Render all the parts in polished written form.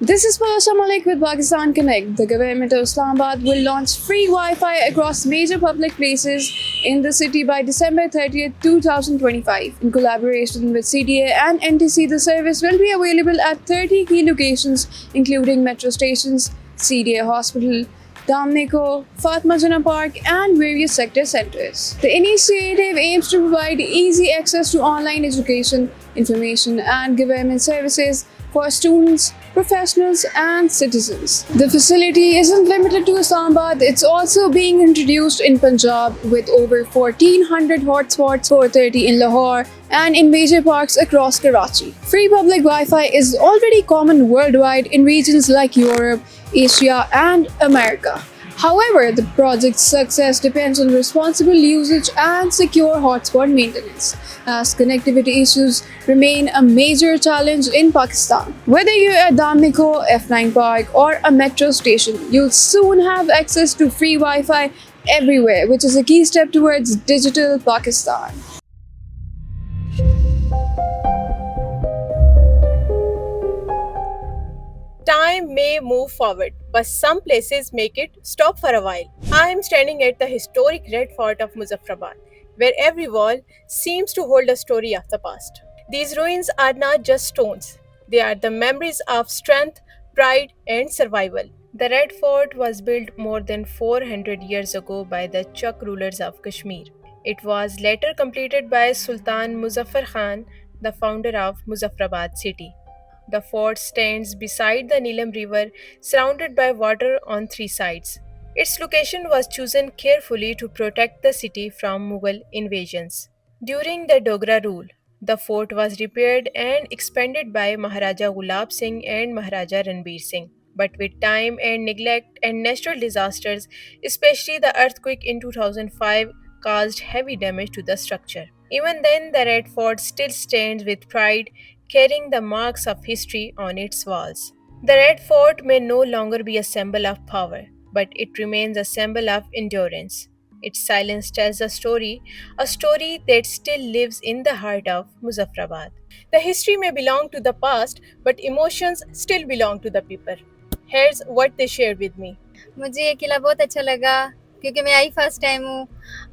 This is Pasha Malik with Pakistan Connect. The government of Islamabad will launch free Wi-Fi across major public places in the city by December 30th, 2025. In collaboration with CDA and NTC, the service will be available at 30 key locations, including metro stations, CDA Hospital, Damnico, Fatma Jana Park, and various sector centers. The initiative aims to provide easy access to online education, information, and government services for students, professionals, and citizens. The facility isn't limited to Islamabad, it's also being introduced in Punjab with over 1400 hotspots, 430 in Lahore, and in major parks across Karachi. Free public Wi Fi is already common worldwide in regions like Europe, Asia, and America. However, the project's success depends on responsible usage and secure hotspot maintenance, as connectivity issues remain a major challenge in Pakistan. Whether you're at Damnico, F9 Park, or a metro station, you'll soon have access to free Wi-Fi everywhere, which is a key step towards digital Pakistan. Time may move forward, but some places make it stop for a while. I am standing at the historic Red Fort of Muzaffarabad, where every wall seems to hold a story of the past. These ruins are not just stones, they are the memories of strength, pride, and survival. The Red Fort was built more than 400 years ago by the Chak rulers of Kashmir. It was later completed by Sultan Muzaffar Khan, the founder of Muzaffarabad city. The fort stands beside the Neelam River, surrounded by water on three sides. Its location was chosen carefully to protect the city from Mughal invasions. During the Dogra rule, the fort was repaired and expanded by Maharaja Gulab Singh and Maharaja Ranbir Singh. But with time and neglect and natural disasters, especially the earthquake in 2005, caused heavy damage to the structure. Even then, the Red Fort still stands with pride, carrying the marks of history on its walls. The Red Fort may no longer be a symbol of power, but it remains a symbol of endurance. Its silence tells a story that still lives in the heart of Muzaffarabad. The history may belong to the past, but emotions still belong to the people. Here's what they shared with me. मुझे ये किला बहुत अच्छा लगा क्योंकि मैं आई first time हूँ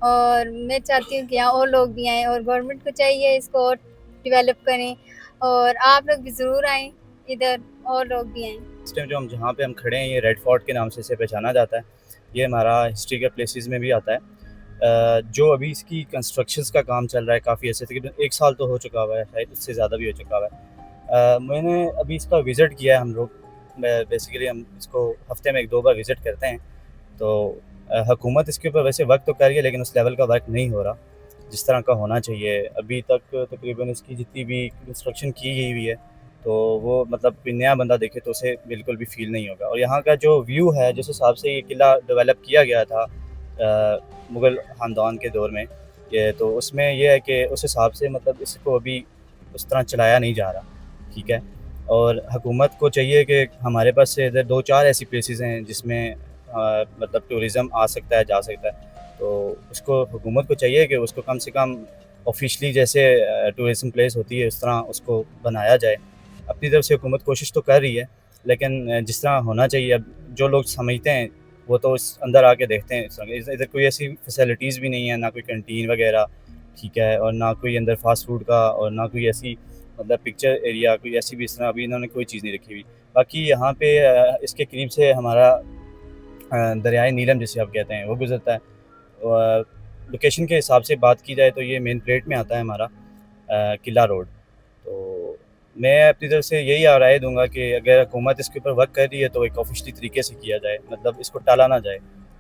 और मैं चाहती हूँ कि यहाँ और लोग भी आएँ और गवर्नमेंट को चाहिए इसको और डेवलप करें और आप लोग भी ज़रूर आएँ इधर और लोग भी आएँ। इस टाइम जो हम जहाँ पे हम खड़े हैं ये रेड फोर्ट के नाम से इसे पहचाना जाता है। ये हमारा हिस्ट्री के प्लेसेस में भी आता है। जो अभी इसकी कंस्ट्रक्शंस का काम चल रहा है काफ़ी ऐसे तकरीबन 1 साल तो हो चुका हुआ है, शायद उससे ज़्यादा भी हो चुका हुआ है। मैंने अभी इसका विज़िट किया है। हम लोग बेसिकली हम इसको हफ्ते में 1-2 बार विज़िट करते हैं। तो हुकूमत इसके ऊपर वैसे वर्क तो कर रही है लेकिन उस लेवल का वर्क नहीं हो रहा जिस तरह का होना चाहिए। अभी तक तकरीबन इसकी जितनी भी कंस्ट्रक्शन की गई हुई है तो वो मतलब कोई नया बंदा देखे तो उसे बिल्कुल भी फ़ील नहीं होगा। और यहाँ का जो व्यू है जिस हिसाब से ये किला डेवलप किया गया था मुग़ल ख़ानदान के दौर में, ये तो उसमें ये है कि उस हिसाब से मतलब इसको अभी उस तरह चलाया नहीं जा रहा, ठीक है। और हुकूमत को चाहिए कि हमारे पास से इधर 2-4 ऐसी प्लेसेस हैं जिसमें मतलब टूरिज़म आ सकता है, जा सकता है। तो उसको हुकूमत को चाहिए कि उसको कम से कम ऑफिशियली जैसे टूरिज़म प्लेस होती है उस तरह उसको बनाया जाए। अपनी तरफ से हुकूमत कोशिश तो कर रही है लेकिन जिस तरह होना चाहिए, अब जो लोग समझते हैं वो तो उस अंदर आके देखते हैं। इधर कोई ऐसी फैसिलिटीज़ भी नहीं है, ना कोई कैंटीन वगैरह, ठीक है, और ना कोई अंदर फास्ट फूड का और ना कोई ऐसी मतलब पिक्चर एरिया कोई ऐसी भी इस तरह अभी इन्होंने कोई चीज़ नहीं रखी हुई। बाकी यहाँ पे इसके करीब से हमारा दरियाए नीलम जिसे आप कहते हैं वो गुजरता है। लोकेशन के हिसाब से बात की जाए तो ये मेन प्लेट में आता है हमारा किला रोड। तो मैं अपनी तरफ से यही राय दूंगा कि अगर हुकूमत इसके ऊपर वर्क कर रही है तो एक ऑफिशियली तरीके से किया जाए, मतलब इसको टाला ना जाए।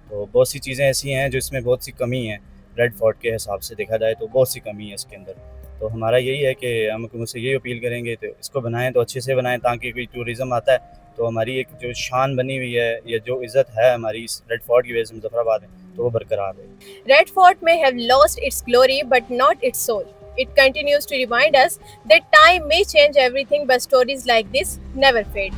तो बहुत सी चीज़ें ऐसी हैं जो इसमें बहुत सी कमी है, रेड फोर्ट के हिसाब से देखा जाए तो बहुत सी कमी है इसके अंदर। तो हमारा यही है कि हम हुकूमत से यही अपील करेंगे तो इसको बनाएं तो अच्छे से बनाएं ताकि कोई टूरिज़म आता है तो हमारी एक जो शान बनी हुई है या जो इज़्ज़त है हमारी इस रेड फोर्ट की वजह से मुज़फ़्फ़राबाद में तो वो बरकरार है। Red Fort may have lost its glory but not its soul. It continues to remind us that time may change everything, but stories like this never fade.